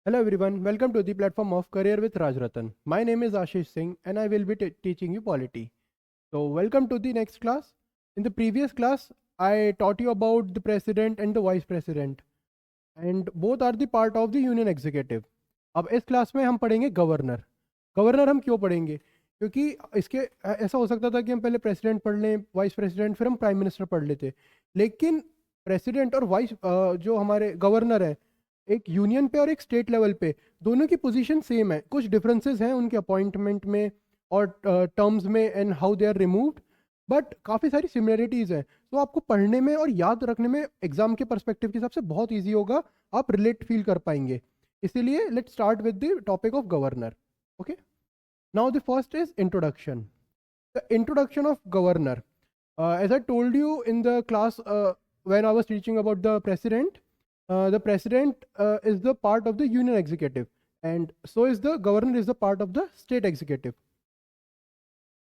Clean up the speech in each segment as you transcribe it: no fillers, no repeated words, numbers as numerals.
Hello everyone, welcome to the platform of Career with Rajratan. My name is Ashish Singh and I will be teaching you polity. So welcome to the next class. In the previous class, I taught you about the president and the vice president and both are the part of the union executive. अब इस class में हम पढ़ेंगे governor. Governor हम क्यों पढ़ेंगे? क्योंकि इसके ऐसा हो सकता था कि हम पहले प्रेसिडेंट पढ़ लें, वाइस प्रेसिडेंट, फिर हम प्राइम मिनिस्टर पढ़ लेते. लेकिन प्रेसिडेंट और वाइस जो हमारे गवर्नर है, एक यूनियन पे और एक स्टेट लेवल पे दोनों की पोजीशन सेम है. कुछ डिफरेंसेस हैं उनके अपॉइंटमेंट में और टर्म्स में and how they are removed, but काफ़ी सारी सिमिलरिटीज़ हैं. तो आपको पढ़ने में और याद रखने में एग्जाम के परस्पेक्टिव के हिसाब से बहुत ईजी होगा, आप रिलेट फील कर पाएंगे. इसीलिए let's start with the topic of governor. Okay, now the first is introduction. The introduction of governor, as I told you in the class when I was teaching about the president is the part of the union executive, and so is the governor is the part of the state executive.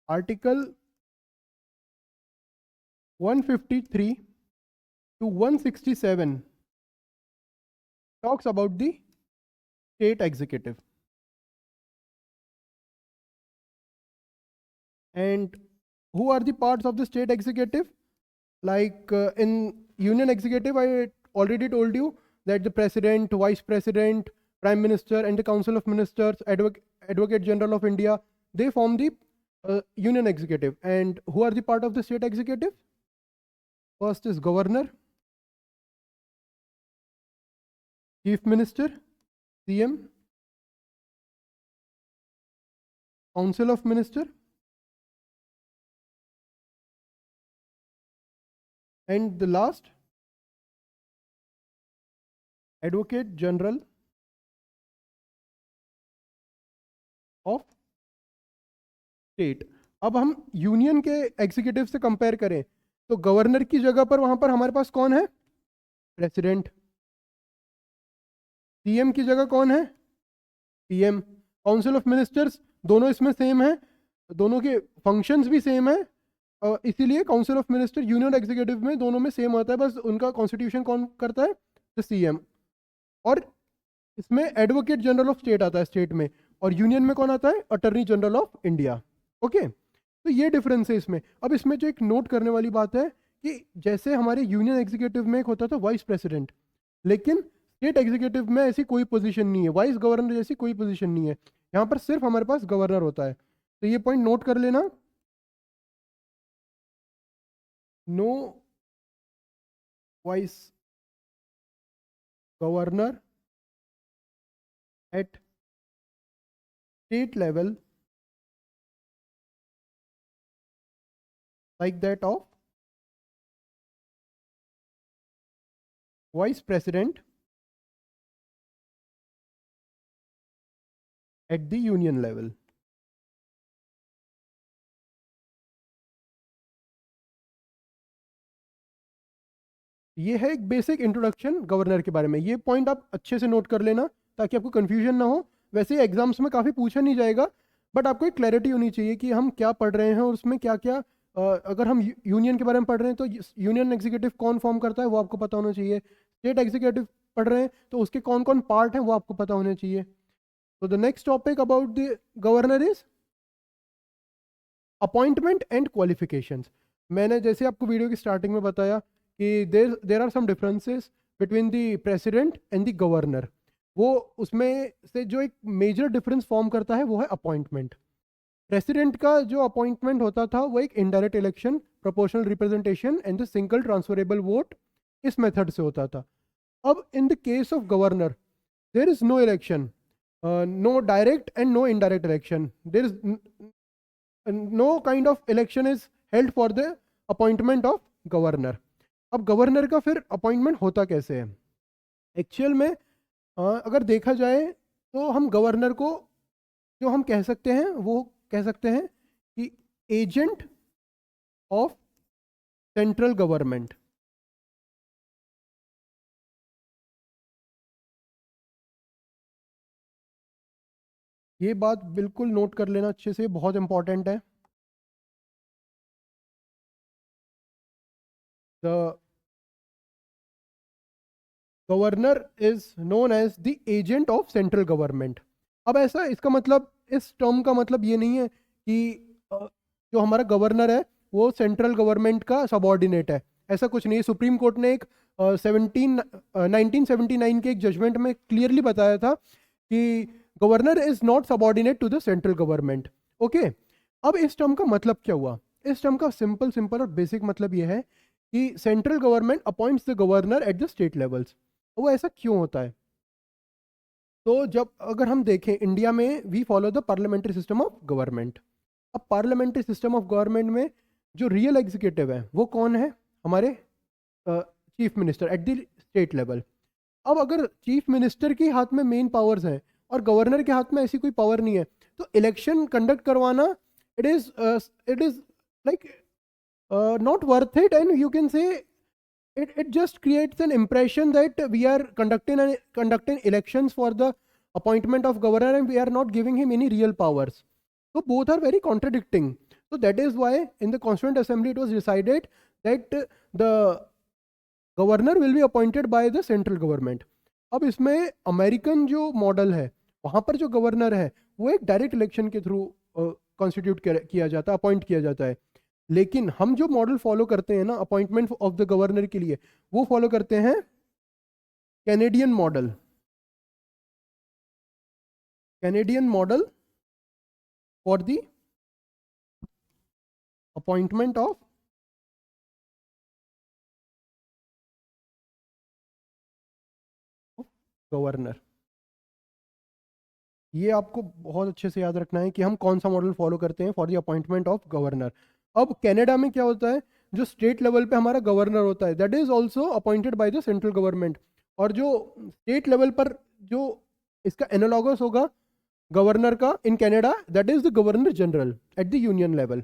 Article 153 to 167 talks about the state executive. And who are the parts of the state executive? Like in union executive, I already told you that the president, vice president, prime minister and the council of ministers, advocate general of India, they form the union executive. And who are the part of the state executive? First is governor, chief minister, CM, council of minister, and the last, advocate general of state. अब हम union के executive से compare करें तो governor की जगह पर वहां पर हमारे पास कौन है? प्रेसिडेंट. सीएम की जगह कौन है? पीएम. काउंसिल ऑफ मिनिस्टर्स, दोनों इसमें सेम है, दोनों के फंक्शंस भी सेम है, इसीलिए council of minister union executive में दोनों में सेम आता है, बस उनका कॉन्स्टिट्यूशन कौन करता है? तो सीएम. और इसमें एडवोकेट जनरल ऑफ स्टेट आता है स्टेट में, और यूनियन में कौन आता है? Attorney general of India. Okay, तो ये डिफरेंस है इसमें. अब इसमें जो एक नोट करने वाली बात है कि जैसे हमारे यूनियन एग्जीक्यूटिव में एक होता था वाइस प्रेसिडेंट, लेकिन स्टेट एग्जीक्यूटिव में ऐसी कोई पोजीशन नहीं है, वाइस गवर्नर जैसी कोई पोजीशन नहीं है. यहाँ पर सिर्फ हमारे पास गवर्नर होता है. तो ये पॉइंट नोट कर लेना. No vice governor at state level like that of vice president at the union level. ये है एक बेसिक इंट्रोडक्शन गवर्नर के बारे में. ये पॉइंट आप अच्छे से नोट कर लेना ताकि आपको कंफ्यूजन ना हो. वैसे एग्जाम्स में काफ़ी पूछा नहीं जाएगा, बट आपको एक क्लैरिटी होनी चाहिए कि हम क्या पढ़ रहे हैं और उसमें क्या क्या. अगर हम यूनियन के बारे में पढ़ रहे हैं तो यूनियन एग्जीक्यूटिव कौन फॉर्म करता है वो आपको पता होना चाहिए. स्टेट एग्जीक्यूटिव पढ़ रहे हैं तो उसके कौन कौन पार्ट हैं वो आपको पता होने चाहिए. तो the next topic about the governor is appointment and qualifications. मैंने जैसे आपको वीडियो की स्टार्टिंग में बताया कि there are some differences between the president and the governor. वो उसमें से जो एक मेजर डिफरेंस फॉर्म करता है वो है अपॉइंटमेंट. प्रेसिडेंट का जो अपॉइंटमेंट होता था वो एक indirect election, proportional representation and the single transferable vote, इस मेथड से होता था. अब in the case of governor there is no election, no direct and no indirect election. There is no kind of election is held for the appointment of governor. अब governor का फिर appointment होता कैसे है एक्चुअल में? अगर देखा जाए तो हम गवर्नर को जो हम कह सकते हैं वो कह सकते हैं कि एजेंट ऑफ सेंट्रल गवर्नमेंट. ये बात बिल्कुल नोट कर लेना अच्छे से, बहुत इंपॉर्टेंट है. The governor is known as the agent of central government. अब ऐसा इसका मतलब, इस टर्म का मतलब ये नहीं है कि जो हमारा गवर्नर है वो सेंट्रल गवर्नमेंट का सबॉर्डिनेट है, ऐसा कुछ नहीं। सुप्रीम कोर्ट ने एक 1979 के एक जजमेंट में क्लियरली बताया था कि governor is not subordinate to the central government. Okay, अब इस टर्म का मतलब क्या हुआ? इस टर्म का सिंपल सिंपल और बेसिक मतलब यह है कि central government appoints the governor at the state levels. वो ऐसा क्यों होता है? तो जब अगर हम देखें इंडिया में, we follow the parliamentary system of government. अब पार्लियामेंट्री सिस्टम ऑफ गवर्नमेंट में जो रियल एग्जीक्यूटिव है वो कौन है? हमारे chief minister at the state level. अब अगर चीफ मिनिस्टर के हाथ में मेन पावर्स हैं और गवर्नर के हाथ में ऐसी कोई पावर नहीं है, तो इलेक्शन कंडक्ट करवाना, it is like not worth it, and you can say it just creates an impression that we are conducting elections for the appointment of governor and we are not giving him any real powers. So both are very contradicting. So that is why in the Constituent Assembly it was decided that the governor will be appointed by the central government. अब इसमें American जो model है वहाँ पर जो governor है वो एक डायरेक्ट इलेक्शन के थ्रू कॉन्स्टिट्यूट किया जाता है, अपॉइंट किया जाता है। लेकिन हम जो मॉडल फॉलो करते हैं ना अपॉइंटमेंट ऑफ द गवर्नर के लिए, वो फॉलो करते हैं Canadian model. Canadian model for the appointment of governor. ये आपको बहुत अच्छे से याद रखना है कि हम कौन सा मॉडल फॉलो करते हैं for the appointment of governor. अब कनाडा में क्या होता है, जो स्टेट लेवल पे हमारा गवर्नर होता है that is also appointed by the central government, और जो स्टेट लेवल पर जो इसका एनालॉगस होगा गवर्नर का in Canada, that is the governor general eight the union level.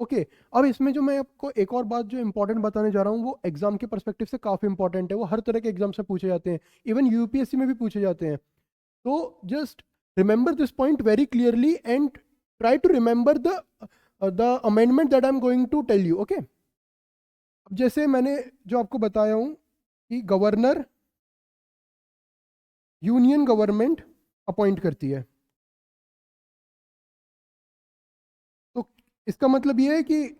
Okay, अब इसमें जो मैं आपको एक और बात जो इंपॉर्टेंट बताने जा रहा हूँ वो एग्जाम के परस्पेक्टिव से काफ़ी इंपॉर्टेंट है, वो हर तरह के एग्जाम से पूछे जाते हैं, इवन यूपीएससी में भी पूछे जाते हैं। तो just remember this point very clearly and try to remember the amendment that I'm going to tell you. Okay, अब जैसे मैंने जो आपको बताया हूं कि गवर्नर यूनियन गवर्नमेंट अपॉइंट करती है, तो इसका मतलब ये है कि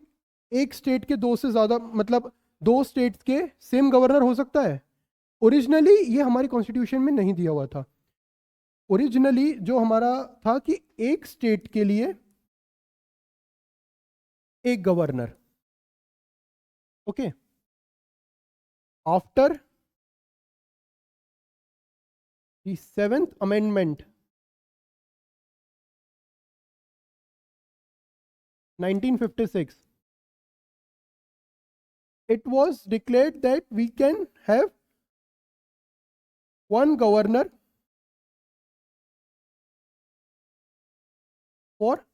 एक स्टेट के दो से ज्यादा, मतलब दो स्टेट्स के सेम गवर्नर हो सकता है। ओरिजिनली ये हमारी कॉन्स्टिट्यूशन में नहीं दिया हुआ था। ओरिजिनली जो हमारा था कि एक स्टेट के लिए एक governor. Okay, after the seventh amendment 1956, it was declared that we can have one governor for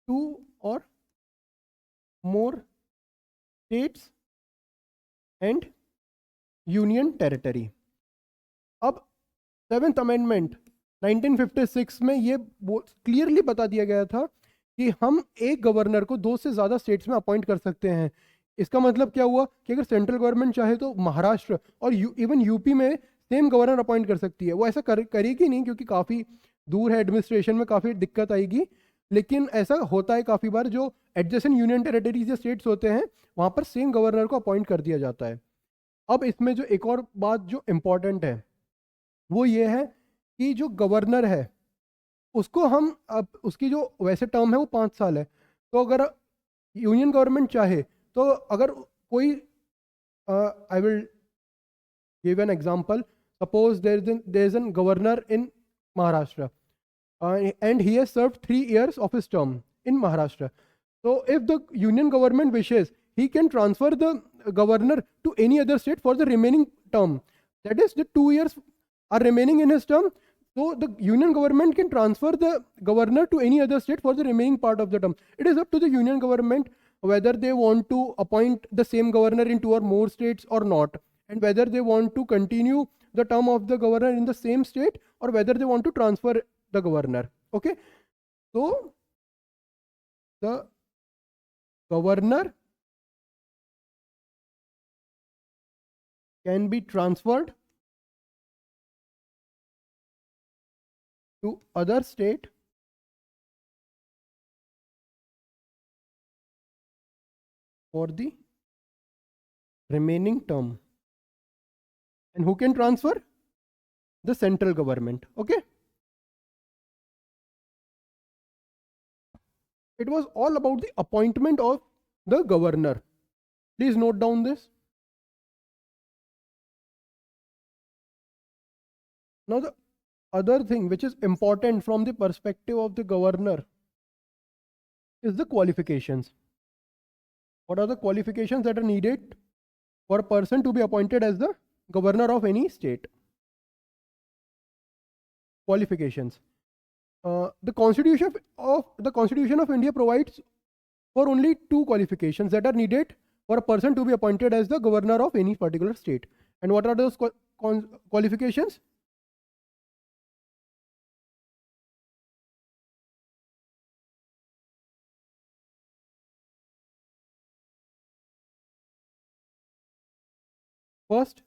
two or more states and union territory. अब सेवेंथ अमेंडमेंट 1956 में ये क्लियरली बता दिया गया था कि हम एक गवर्नर को दो से ज़्यादा स्टेट्स में अपॉइंट कर सकते हैं। इसका मतलब क्या हुआ कि अगर सेंट्रल गवर्नमेंट चाहे तो महाराष्ट्र और इवन यूपी में सेम गवर्नर अपॉइंट कर सकती है। वो ऐसा करेगी नहीं क्योंकि काफ़ी दूर है, एडमिनिस्ट्रेशन में काफ़ी दिक्कत आएगी, लेकिन ऐसा होता है काफ़ी बार, जो एडजेसेंट यूनियन टेरिटरीज या स्टेट्स होते हैं वहाँ पर सेम गवर्नर को अपॉइंट कर दिया जाता है। अब इसमें जो एक और बात जो इम्पॉर्टेंट है वो ये है कि जो गवर्नर है उसको हम, अब उसकी जो वैसे टर्म है वो 5 साल है, तो अगर यूनियन गवर्नमेंट चाहे तो अगर कोई, I will give an example, suppose there is an governor in Maharashtra and he has served 3 years of his term in Maharashtra. So if the union government wishes, he can transfer the governor to any other state for the remaining term. That is, the 2 years are remaining in his term. So the union government can transfer the governor to any other state for the remaining part of the term. It is up to the union government whether they want to appoint the same governor in 2 or more states or not, and whether they want to continue the term of the governor in the same state or whether they want to transfer the governor. Okay, so the governor can be transferred to other state for the remaining term. And who can transfer? The central government. Okay. It was all about the appointment of the governor. Please note down this. Now the other thing which is important from the perspective of the governor is the qualifications. What are the qualifications that are needed for a person to be appointed as the governor of any state? Qualifications. The Constitution of India provides for only two qualifications that are needed for a person to be appointed as the governor of any particular state. And what are those qualifications? First,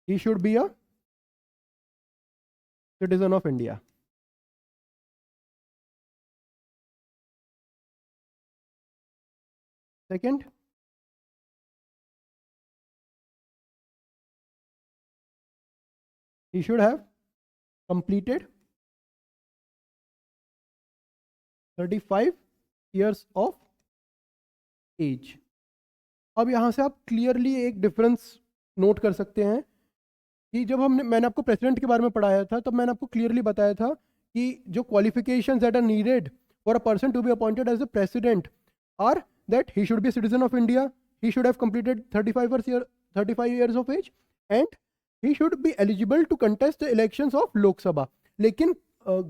he should be a citizen of India. Second, he should have completed 35 years of age. अब यहाँ से आप clearly एक difference note कर सकते हैं कि जब मैंने आपको प्रेसिडेंट के बारे में पढ़ाया था तब मैंने आपको क्लियरली बताया था कि जो qualifications that are needed for a person to be appointed as a president are that he should be a citizen of India, he should have completed 35 years of age, and he should be eligible to contest the elections of Lok Sabha. लेकिन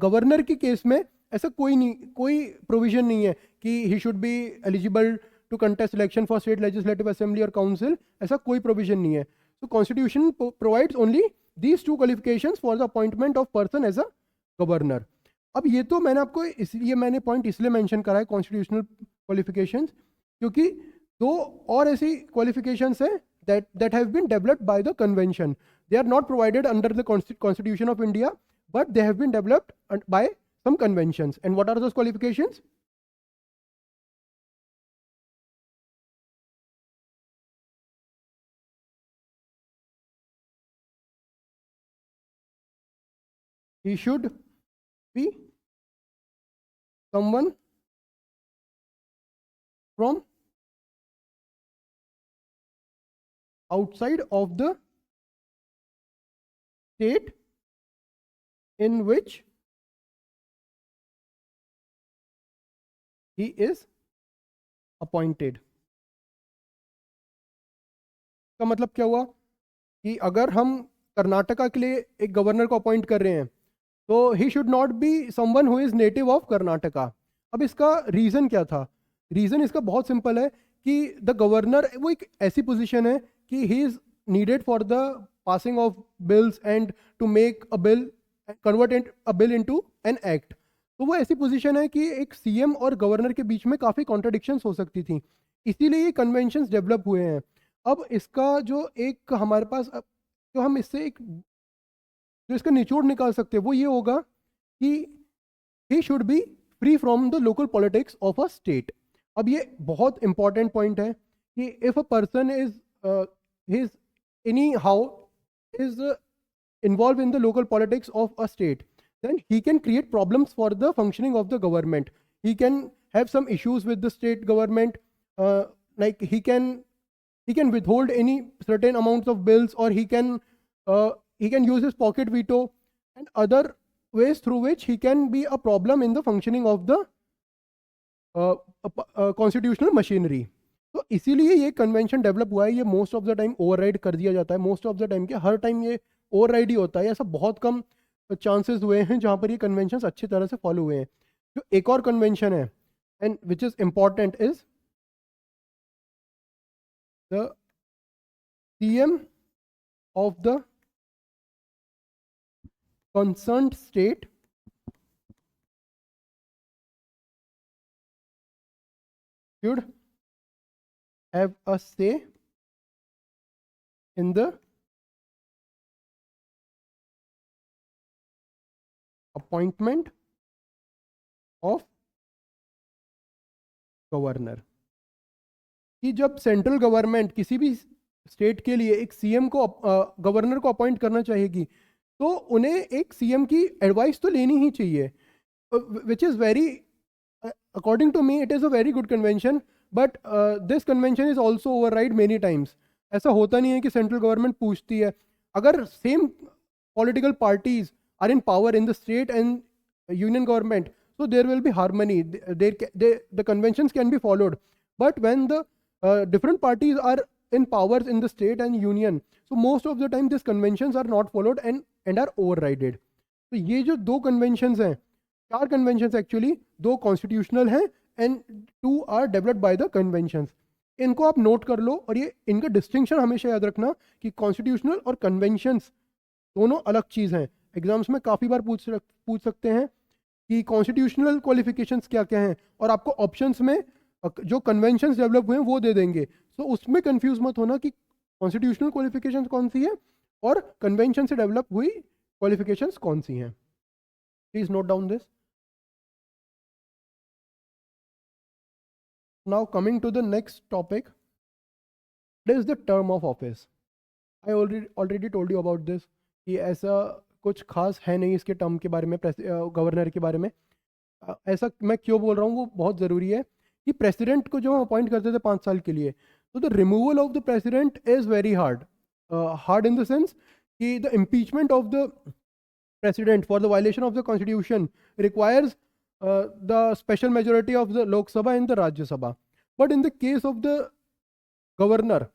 governor के case में ऐसा कोई provision नहीं है कि he should be eligible to contest election for state legislative assembly or council. ऐसा कोई प्रोविजन नहीं है. So constitution provides only these two qualifications for the appointment of person as a governor. अब ये तो मैंने आपको इसलिए मैंने पॉइंट इसलिए मेंशन करा है कॉन्स्टिट्यूशनल क्वालिफिकेशंस क्योंकि दो और ऐसी क्वालिफिकेशंस हैं that have been developed by the convention. They are not provided under the Constitution of India, but they have been developed by some conventions. And what are those qualifications? He should be someone from outside of the state in which he is appointed. का मतलब क्या हुआ कि अगर हम कर्नाटका के लिए एक गवर्नर को अपॉइंट कर रहे हैं तो he should not be someone who is native of Karnataka. अब इसका रीजन क्या था? रीजन इसका बहुत सिंपल है कि द गवर्नर वो एक ऐसी पोजीशन है कि he is needed for the passing of bills and to make a bill convert a bill into an act. तो वो ऐसी पोजीशन है कि एक सीएम और गवर्नर के बीच में काफ़ी कॉन्ट्रडिक्शंस हो सकती थी, इसीलिए ये कन्वेंशंस डेवलप हुए हैं. अब इसका जो एक हमारे पास जो हम इससे एक जो इसका निचोड़ निकाल सकते हैं वो ये होगा कि he should be free from the local politics of a state. अब ये बहुत इंपॉर्टेंट पॉइंट है कि if a person is any how is involved in the local politics of a state, then he can create problems for the functioning of the government. He can have some issues with the state government, like he can withhold any certain amounts of bills, or he can use his pocket veto and other ways through which he can be a problem in the functioning of the constitutional machinery. तो इसीलिए ये convention develop हुआ है. ये most of the time override कर दिया जाता है. मोस्ट ऑफ द टाइम के हर टाइम ये ओवरराइड ही होता है. ऐसा बहुत कम चांसेस हुए हैं जहां पर ये कन्वेंशन अच्छी तरह से फॉलो हुए हैं. जो एक और कन्वेंशन है and which is important is the CM of the concerned state should have a say in the appointment of governor. कि जब सेंट्रल गवर्नमेंट किसी भी स्टेट के लिए एक सीएम को गवर्नर को अपॉइंट करना चाहेगी, तो उन्हें एक सीएम की एडवाइस तो लेनी ही चाहिए, which is very, according to me it is a very good convention, but this convention is also override many times. ऐसा होता नहीं है कि सेंट्रल गवर्नमेंट पूछती है। अगर same political parties are in power in the state and union government, so there will be harmony, the conventions can be followed. But when the different parties are in powers in the state and union, so most of the time these conventions are not followed and are overrided. तो ये जो दो conventions हैं, 4 conventions actually, 2 constitutional हैं and 2 are developed by the conventions. इनको आप note कर लो, और ये इनका डिस्टिंक्शन हमेशा याद रखना कि कॉन्स्टिट्यूशनल और कन्वेंशंस दोनों अलग चीज़ हैं। एग्जाम्स में काफ़ी बार पूछ सकते हैं कि कॉन्स्टिट्यूशनल क्वालिफिकेशंस क्या क्या हैं, और आपको ऑप्शंस में जो कन्वेंशंस डेवलप हुए हैं वो दे देंगे। सो उसमें कंफ्यूज मत होना कि कॉन्स्टिट्यूशनल क्वालिफिकेशंस कौन सी है और कन्वेंशन से डेवलप हुई क्वालिफिकेशंस कौन सी हैं। Please note down this. Now coming to the next topic, it is the term of office. I already told you about this कि ऐसा कुछ खास है नहीं इसके टर्म के बारे में, गवर्नर के बारे में। ऐसा मैं क्यों बोल रहा हूँ, वो बहुत ज़रूरी है कि प्रेसिडेंट को जो हम अपॉइंट करते थे 5 साल के लिए, तो the removal of the president is very hard. Hard in the sense कि the impeachment of the president for the violation of the constitution requires the special majority of the Lok Sabha and the Rajya Sabha. But in the case of the governor,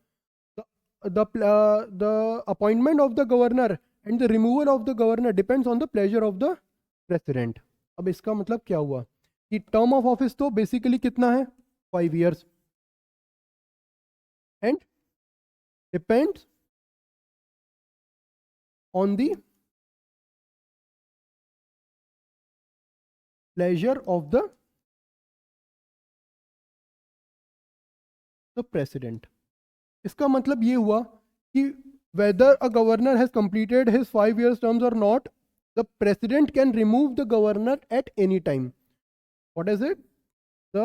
the appointment of the governor and the removal of the governor depends on the pleasure of the president. अब इसका मतलब क्या हुआ कि term of office तो basically कितना है, 5 years, and depends on the pleasure of the president. इसका मतलब ये हुआ कि whether a governor has completed his 5 years terms or not, the president can remove the governor at any time. What is it? The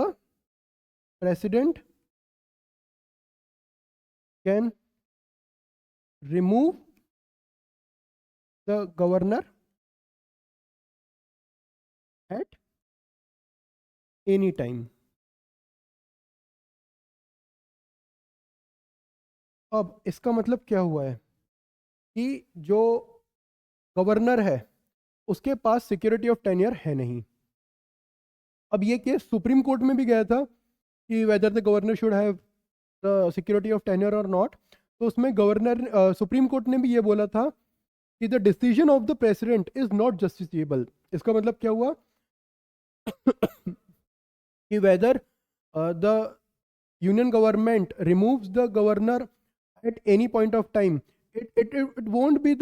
president can remove the governor at any time. अब इसका मतलब क्या हुआ है कि जो governor है उसके पास सिक्योरिटी ऑफ टेन्योर है नहीं। अब ये केस सुप्रीम कोर्ट में भी गया था कि whether the governor should have the security of tenure और नॉट, तो उसमें गवर्नर सुप्रीम कोर्ट ने भी ये बोला था कि the decision of the president is not justiciable. इसका मतलब क्या हुआ कि whether the union government removes the governor at any point of time, it won't be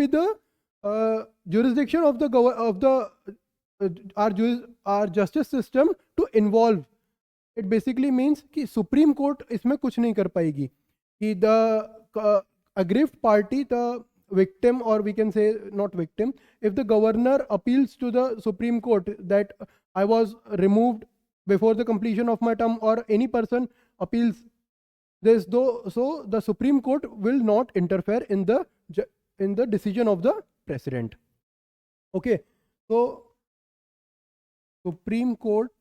the jurisdiction of the our justice system to involve. It basically means कि supreme court इसमें कुछ नहीं कर पाएगी कि the aggrieved party, the victim, or we can say not victim, if the governor appeals to the Supreme Court that I was removed before the completion of my term, or any person appeals this, so the Supreme Court will not interfere in the decision of the president. Okay, so Supreme Court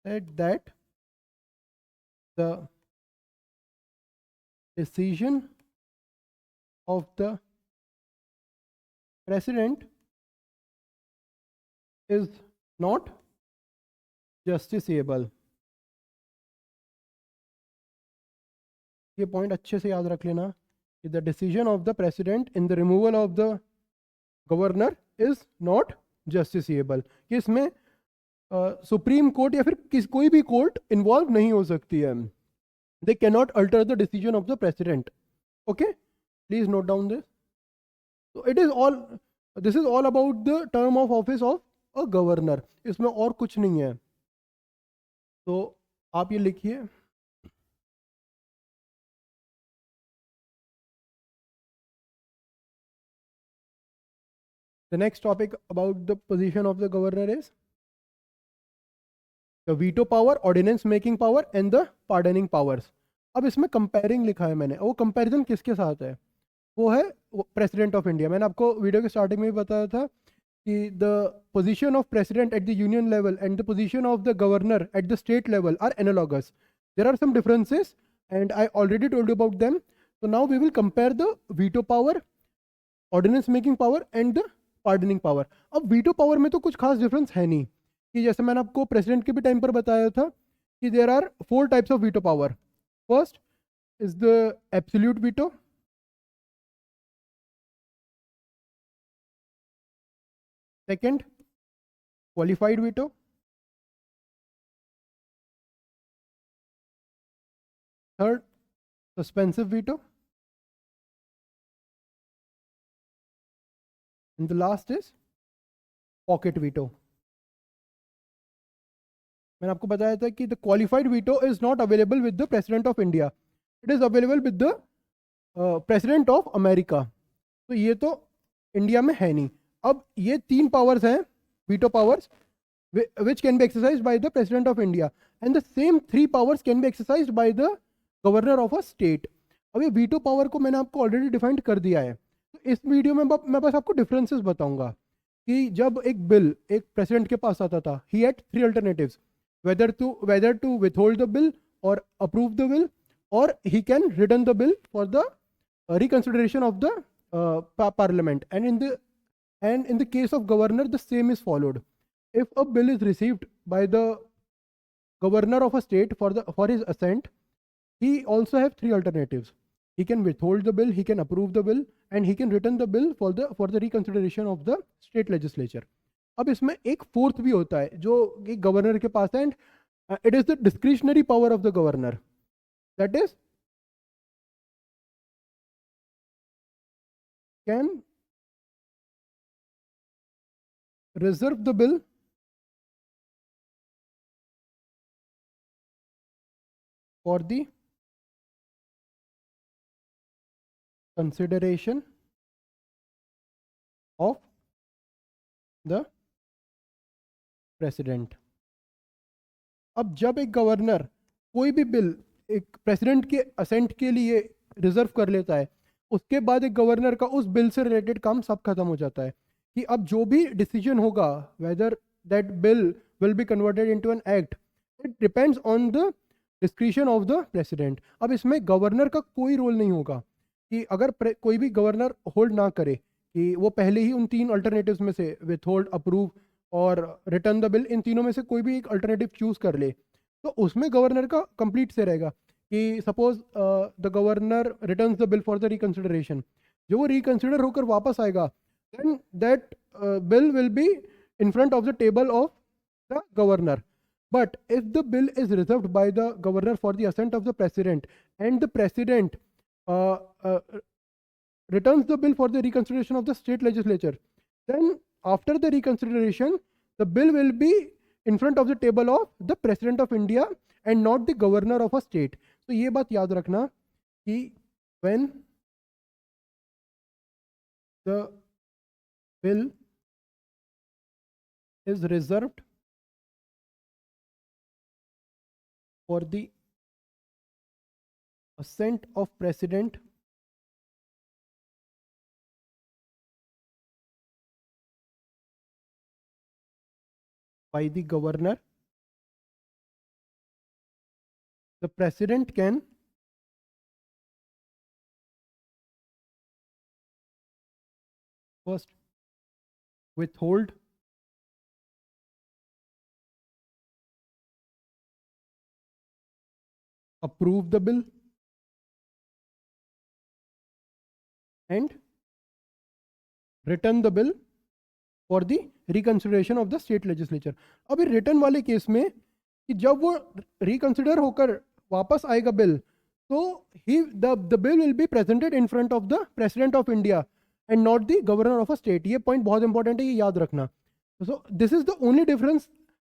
said that the decision of the president is not justiciable. ये point अच्छे से याद रख लेना कि the decision of the president in the removal of the governor is not justiciable, कि इसमें supreme court या फिर कोई भी कोर्ट इन्वॉल्व नहीं हो सकती है। They cannot alter the decision of the president. Okay, please note down this. So this is all about the term of office of a governor. इसमें और कुछ नहीं है। तो आप ये लिखिए, The next topic about the position of the governor is the veto power, ordinance making power and the pardoning powers. अब इसमें कंपेयरिंग लिखा है मैंने, वो कंपैरिजन किसके साथ है? वो है प्रेसिडेंट ऑफ इंडिया. मैंने आपको वीडियो के स्टार्टिंग में भी बताया था कि the position of president at the union level and the position of the governor at the state level are analogous. There are some differences and I already told you about them. So now we will compare the veto power, ordinance making power and the pardoning power. अब veto power में तो कुछ खास difference है नहीं, कि जैसे मैंने आपको प्रेसिडेंट के भी टाइम पर बताया था कि there are 4 types of veto power. First is the absolute veto. Second, qualified veto. Third, suspensive veto. And the last is pocket veto. मैंने आपको बताया था कि the qualified veto is not available with the president of India. It is available with the president of America. तो ये तो India में है नहीं. अब ये 3 पावर्स हैं, veto powers, which can be exercised by the president of India, and the same 3 powers can be exercised by the governor of a state. अब ये veto power को मैंने आपको ऑलरेडी डिफाइंड कर दिया है. तो इस वीडियो में मैं बस आपको डिफरेंसेस बताऊंगा कि जब एक बिल एक प्रेसिडेंट के पास आता था, he had 3 alternatives, whether to withhold the bill or approve the bill, or he can return the bill for the reconsideration of the parliament. And in the case of governor, the same is followed. If a bill is received by the governor of a state for his assent, he also have 3 alternatives. He can withhold the bill, he can approve the bill, and he can return the bill for the reconsideration of the state legislature. अब इसमें एक fourth भी होता है जो कि governor के पास है, and it is the discretionary power of the governor. That is can reserve the bill for the consideration of the president. अब जब एक गवर्नर कोई भी बिल एक प्रेसिडेंट के असेंट के लिए रिजर्व कर लेता है, उसके बाद एक गवर्नर का उस बिल से रिलेटेड काम सब खत्म हो जाता है कि अब जो भी डिसीजन होगा, whether that bill will be converted into an act, it depends on the discretion of the president. अब इसमें गवर्नर का कोई रोल नहीं होगा कि अगर कोई भी गवर्नर होल्ड ना करे कि वो पहले ही उन 3 अल्टरनेटिव्स में से विथहोल्ड, अप्रूव और रिटर्न द बिल, इन तीनों में से कोई भी एक अल्टरनेटिव चूज कर ले, तो उसमें गवर्नर का कंप्लीट से रहेगा कि suppose the governor returns the bill for the reconsideration. जो वो रिकंसिडर होकर वापस आएगा, then that bill will be in front of the table of the governor. But if the bill is reserved by the governor for the assent of the president, and the president returns the bill for the reconsideration of the state legislature, then after the reconsideration, the bill will be in front of the table of the president of India and not the governor of a state. So ये बात याद रखना कि when the bill is reserved for the assent of president by the governor, the president can first withhold approve the bill and return the bill for the reconsideration of the state legislature. अब ये return वाले case में कि जब वो reconsider होकर वापस आएगा बिल, तो the bill will be presented in front of the president of India and not the governor of a state. ये पॉइंट बहुत इंपॉर्टेंट है, ये याद रखना. So this is the only difference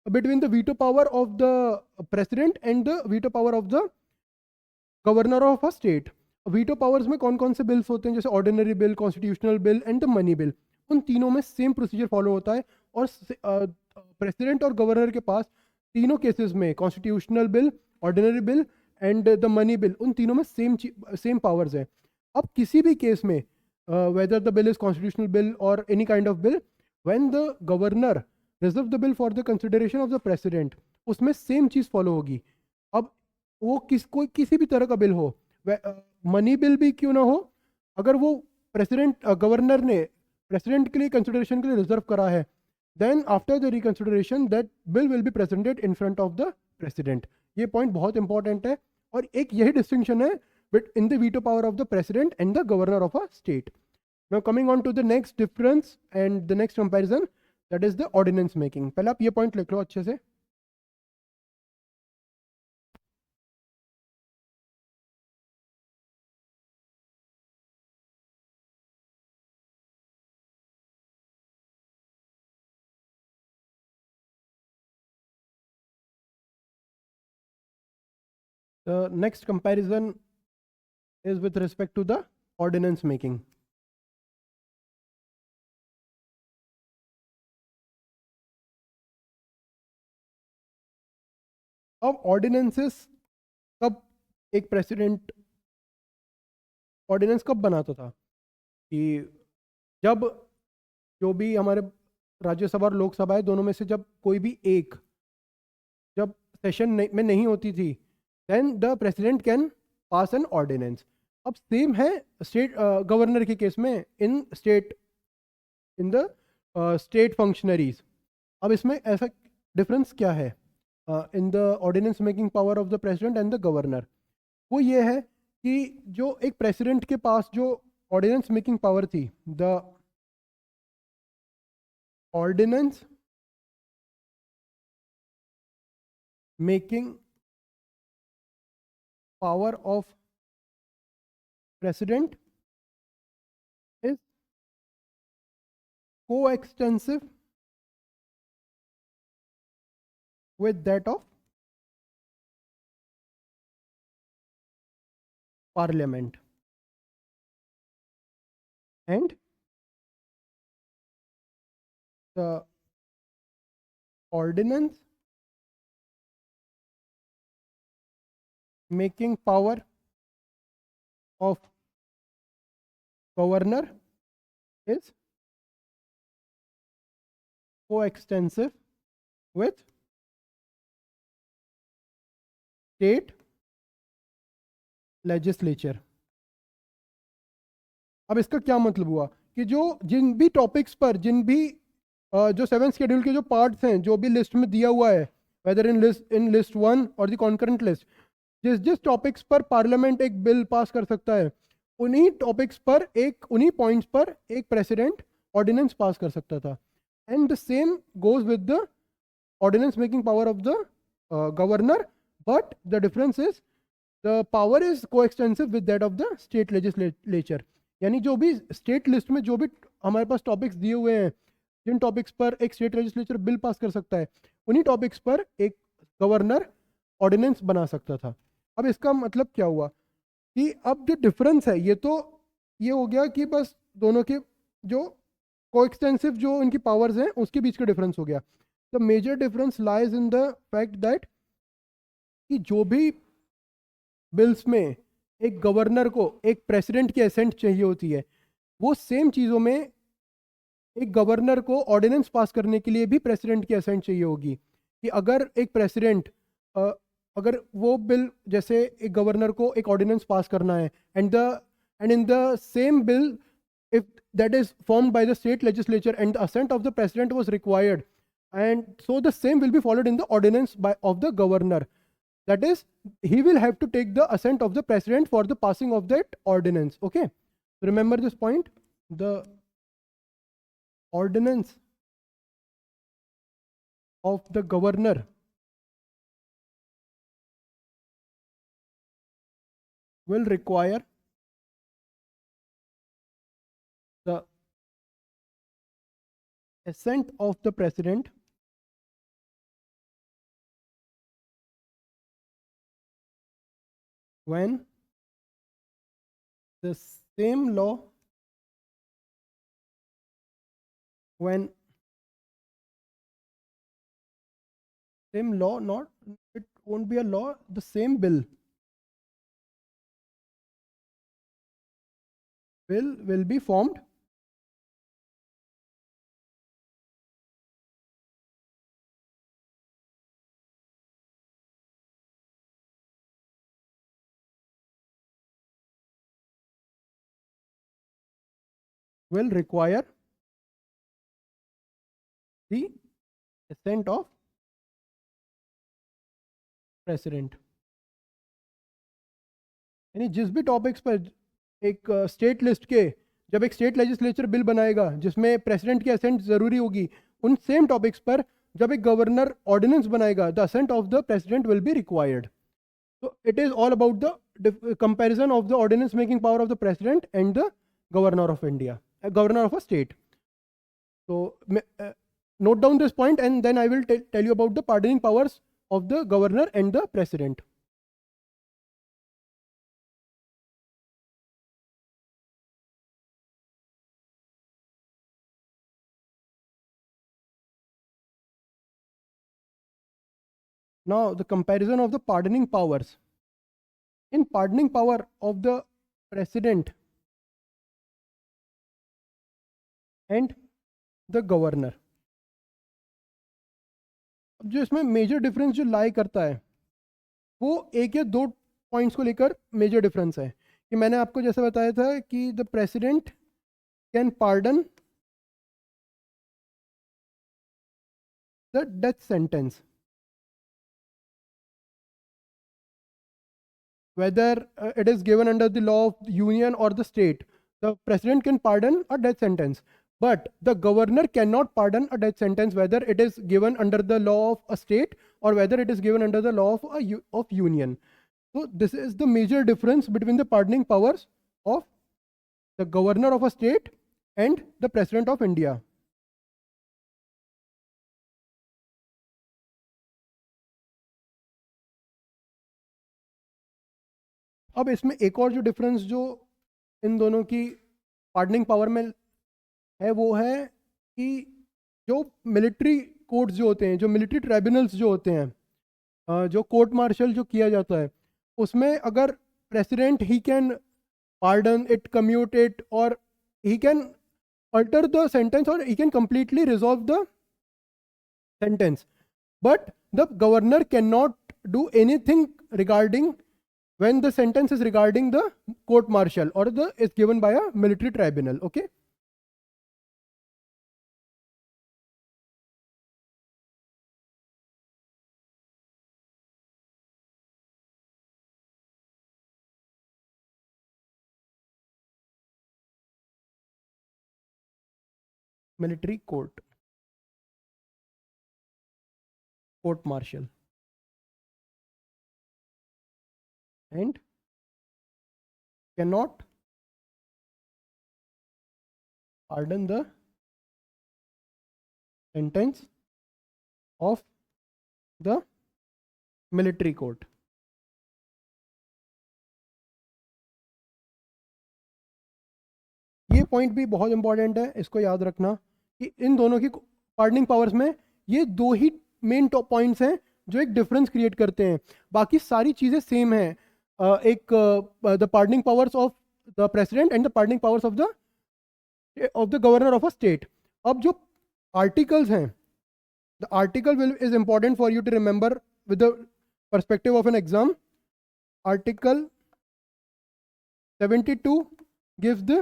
between the veto power of the president and the veto power of the governor of a state. veto powers में कौन कौन से बिल्स होते हैं, जैसे ordinary bill, constitutional bill and the money bill. उन तीनों में सेम प्रोसीजर फॉलो होता है। और प्रेसिडेंट और गवर्नर के पास तीनों केसेस में constitutional bill, ordinary bill and the money bill, उन तीनों में सेम पावर्स है। अब किसी भी केस में whether the bill is constitutional bill or any kind of bill, when the governor reserve the bill for the consideration of the president, उसमें same चीज फॉलो होगी। अब वो कोई किसी भी तरह का बिल हो, मनी बिल भी क्यों ना हो, अगर वो प्रेसिडेंट गवर्नर ने प्रेसिडेंट के लिए कंसिडरेशन के लिए रिजर्व करा है, then after the reconsideration that bill will be presented in front of the president. ये पॉइंट बहुत इंपॉर्टेंट है और एक यही डिस्टिंक्शन है in the veto power of the president and the governor of a state. Now coming on to the next difference and the next comparison, that is the ordinance making. पहले आप ये point लिख लो अच्छे से। The next comparison is with respect to the ordinance making. अब ordinances कब एक president ordinance कब बनाता था कि जब जो भी हमारे राज्यसभा और लोकसभा है दोनों में से जब कोई भी एक जब सेशन में नहीं होती थी, then the president can pass an ordinance. अब सेम है स्टेट गवर्नर के केस में इन द स्टेट फंक्शनरीज। अब इसमें ऐसा डिफरेंस क्या है in the ordinance making power of the president and the governor? वो ये है कि जो एक प्रेसिडेंट के पास जो ऑर्डिनेंस मेकिंग पावर थी, the ordinance making power of president is coextensive with that of parliament, and the ordinance making power of governor is coextensive with state legislature। अब इसका क्या मतलब हुआ कि जो जिन भी टॉपिक्स पर जो 7th शेड्यूल के जो पार्ट्स हैं जो भी लिस्ट में दिया हुआ है, वेदर इन लिस्ट 1 और द कॉन्करेंट लिस्ट, जिस जिस टॉपिक्स पर पार्लियामेंट एक बिल पास कर सकता है, उन्हीं टॉपिक्स पर उन्हीं पॉइंट्स पर एक प्रेसिडेंट ऑर्डिनेंस पास कर सकता था। And the same goes with the ordinance making power of the governor, but the difference is the power is coextensive with that of the state legislature. यानी जो भी स्टेट लिस्ट में जो भी हमारे पास टॉपिक्स दिए हुए हैं, जिन टॉपिक्स पर एक स्टेट लेजिस्लेचर बिल पास कर सकता है, उन्हीं टॉपिक्स पर एक गवर्नर ऑर्डिनेंस बना सकता था। अब इसका मतलब क्या हुआ कि अब जो डिफरेंस है ये हो गया कि बस दोनों के जो कोएक्सटेंसिव जो इनकी पावर्स हैं उसके बीच का डिफरेंस हो गया। The major difference lies in the fact that कि जो भी बिल्स में एक गवर्नर को एक प्रेसिडेंट की असेंट चाहिए होती है, वो सेम चीज़ों में एक गवर्नर को ऑर्डिनेंस पास करने के लिए भी प्रेसिडेंट की असेंट चाहिए होगी। कि अगर एक प्रेसिडेंट अगर वो बिल जैसे एक गवर्नर को एक ऑर्डिनेंस पास करना है, and in the same bill if that is formed by the state legislature and the assent of the president was required, and so the same will be followed in the ordinance of the governor. That is, he will have to take the assent of the president for the passing of that ordinance. Okay, remember this point. The ordinance of the governor will require the assent of the president when the same law when same law, not, it won't be a law, the same bill will be formed will require the assent of president. यानी जिस भी topics पर एक state list के जब एक state legislature bill बनाएगा जिसमें प्रेसिडेंट की असेंट जरूरी होगी, उन सेम टॉपिक्स पर जब एक गवर्नर ऑर्डिनेंस बनाएगा, the assent of the president will be required. So it is all about the comparison of the ordinance making power of the president and the governor of India, governor of a state. So note down this point and then I will tell you about the pardoning powers of the governor and the president. Now the comparison of the pardoning powers. In pardoning power of the president and the governor, अब जो इसमें major difference जो लाई करता है वो एक या दो पॉइंट्स को लेकर मेजर डिफरेंस है. कि मैंने आपको जैसे बताया था कि the president can pardon the death sentence whether it is given under the law of the union or the state. The president can pardon a death sentence, but the governor cannot pardon a death sentence whether it is given under the law of a state or whether it is given under the law of union. So this is the major difference between the pardoning powers of the governor of a state and the president of India. अब इसमें एक और जो difference जो इन दोनों की pardoning power में है वो है कि जो मिलिट्री कोर्ट्स जो होते हैं, जो मिलिट्री ट्राइब्यूनल्स जो होते हैं, जो कोर्ट मार्शल जो किया जाता है, उसमें अगर president he can pardon it, commute it, और he can alter the sentence और he can completely resolve the sentence, but the governor can not do anything regarding when the sentence is regarding the court martial or the is given by a military tribunal. Okay, military court martial and cannot pardon the sentence of the military court. ये point भी बहुत important है, इसको याद रखना कि इन दोनों की पार्डनिंग पावर्स में ये दो ही मेन टॉप पॉइंट्स हैं जो एक डिफरेंस क्रिएट करते हैं, बाकी सारी चीज़ें सेम हैं. एक the pardoning powers of the president and the pardoning powers of the governor of a state. अब जो आर्टिकल्स हैं, the article will is important for you to remember with the perspective of an exam. Article 72 gives the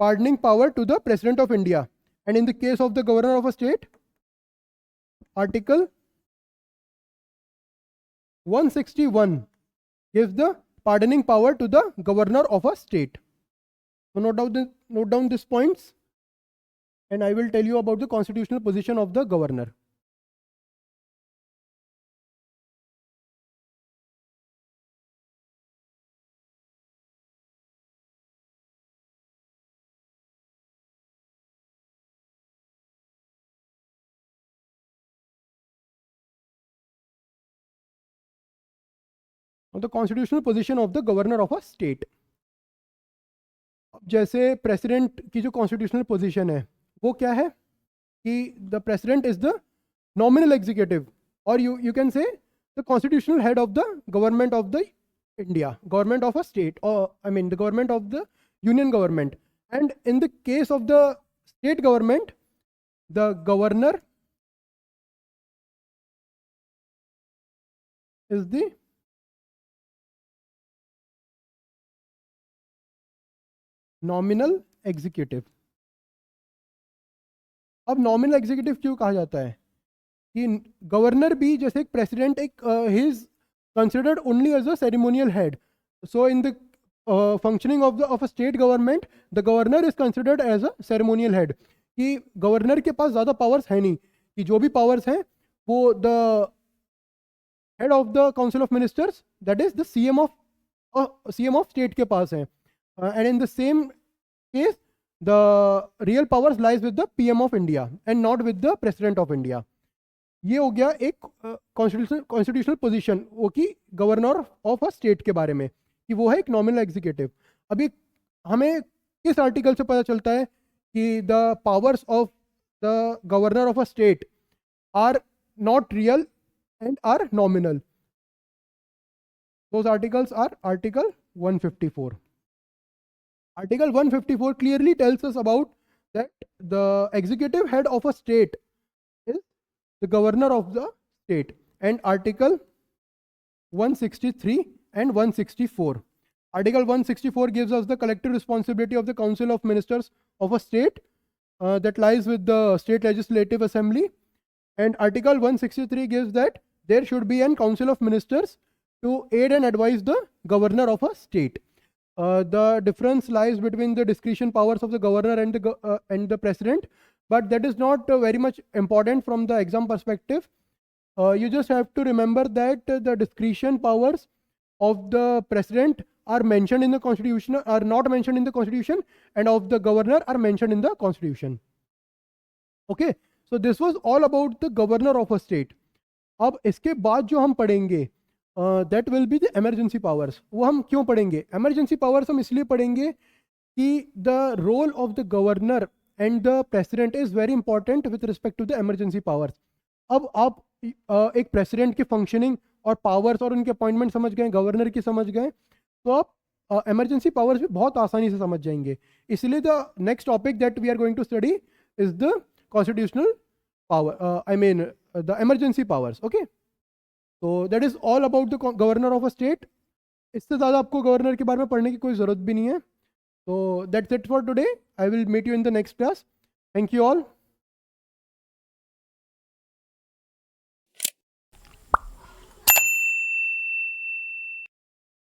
pardoning power to the President of India, and in the case of the governor of a state, Article 161 gives the pardoning power to the governor of a state. So note down these points, and I will tell you about the constitutional position of the governor. The constitutional position of the governor of a state. जैसे president की जो constitutional position है वो क्या है कि the president is the nominal executive, और you can say the constitutional head of the government of the India, government of a state, or I mean the government of the union government. And in the case of the state government, the governor is the nominal executive. अब nominal executive क्यों कहा जाता है कि governor भी जैसे एक president, एक he is considered only as a ceremonial head. So in the functioning of a state government, the governor is considered as a ceremonial head. कि गवर्नर के पास ज़्यादा पावर्स है नहीं, कि जो भी पावर्स हैं वो the head of the council of ministers, that is the CM of state के पास है. And in the same case the real powers lies with the PM of India and not with the president of India. ये हो गया एक constitutional position, वो कि governor of a state के बारे में, कि वो है एक नॉमिनल एग्जीक्यूटिव. अभी हमें किस आर्टिकल से पता चलता है कि the powers of the governor of a state are not real and are nominal? Those articles are Article 154. Article 154 clearly tells us about that the executive head of a state is the governor of the state, and Article 163 and 164. Article 164 gives us the collective responsibility of the Council of Ministers of a state that lies with the state legislative assembly, and Article 163 gives that there should be a council of ministers to aid and advise the governor of a state. The difference lies between the discretion powers of the governor and the president, but that is not very much important from the exam perspective. You just have to remember that the discretion powers of the president are mentioned in the constitution, are not mentioned in the constitution, and of the governor are mentioned in the constitution. Okay, so this was all about the governor of a state. अब इसके बाद जो हम पढ़ेंगे that will be the emergency powers. वो हम क्यों पढ़ेंगे इमरजेंसी पावर्स? हम इसलिए पढ़ेंगे कि the role of the governor and the president is very important with respect to the emergency powers. अब आप एक प्रेसिडेंट की फंक्शनिंग और पावर्स और उनके अपॉइंटमेंट समझ गए, गवर्नर की समझ गए, तो आप इमरजेंसी पावर्स भी बहुत आसानी से समझ जाएंगे. इसलिए the next topic that we are going to study is the constitutional power, I mean the emergency powers. Okay, so that is all about the governor of a state. इससे ज़्यादा आपको गवर्नर के बारे में पढ़ने की कोई ज़रूरत भी नहीं है. So that's it for today. I will meet you in the next class. Thank you all.